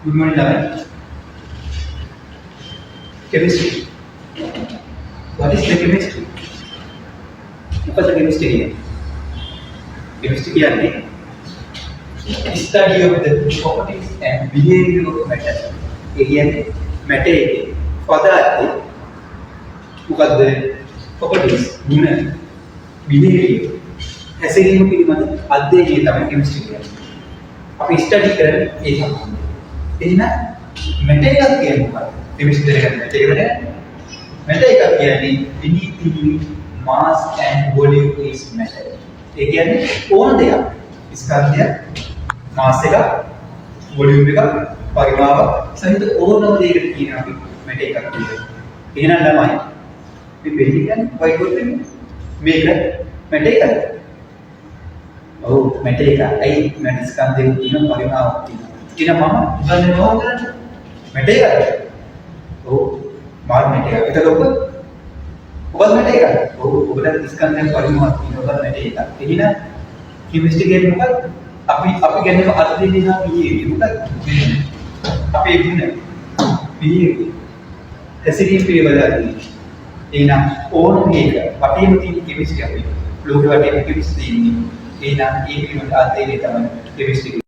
Good morning, Lavan. Chemistry. What is the chemistry? What is the chemistry here? Chemistry කියන්නේ study of the properties and behavior of matter. ඒ කියන්නේ matter එකේ පදාර්ථයේ මොකද්ද properties ගුණ behavior හැසිරීම පිළිබඳ අධ්‍යයනය තමයි chemistry කියන්නේ. අපි study කරන්නේ ඒ තමයි. එහෙනම් matter එකක් කියන්නේ මොකක්ද? chemistry එකේ matter එක නේද? matter එකක් කියන්නේ anything mass and volume is matter. ඒ කියන්නේ ඕන දෙයක් ස්කන්ධය මාස් එක වොලියුම් එක පරිමාව සහිත ඕනම දෙයකට කියන අපි මැටර් එකක් කියනවා. එහෙනම් ළමයි මේ බෙහෙත් කියන්නේ වයිට් බෝඩ් එකේ මේක මැටර් එකද? ඔව් මැටර් එක. ඇයි මැටර් ස්කන්ධයේ තියෙන පරිමාවක් තියෙනවා. එහෙනම් මම උගන්වන්නේ මොකක්ද? මැටර් එකද? ඔව් මාත් මැටර් එකක්. ඒක ඔබ මැටර් එකද? ඔව් ඔබට ස්කන්ධයන් පරිමාවක් තියෙනවා ඔබ මැටර් එකක්. එහෙනම් chemistry කියන්නේ මොකක්ද? අපි ගැනීම අධ්‍යයනය කරන behavior මොකක්ද? අපේ ගුණ behavior හැසිරීම පිළිබඳ අධ්‍යයනය. එහෙනම් ඕන මේක වටේම තියෙන chemistry අපි ලෝකෙ වටේම chemistry ඉන්නේ. එහෙනම් ඒ පිළිබඳ අධ්‍යයනය තමයි chemistry.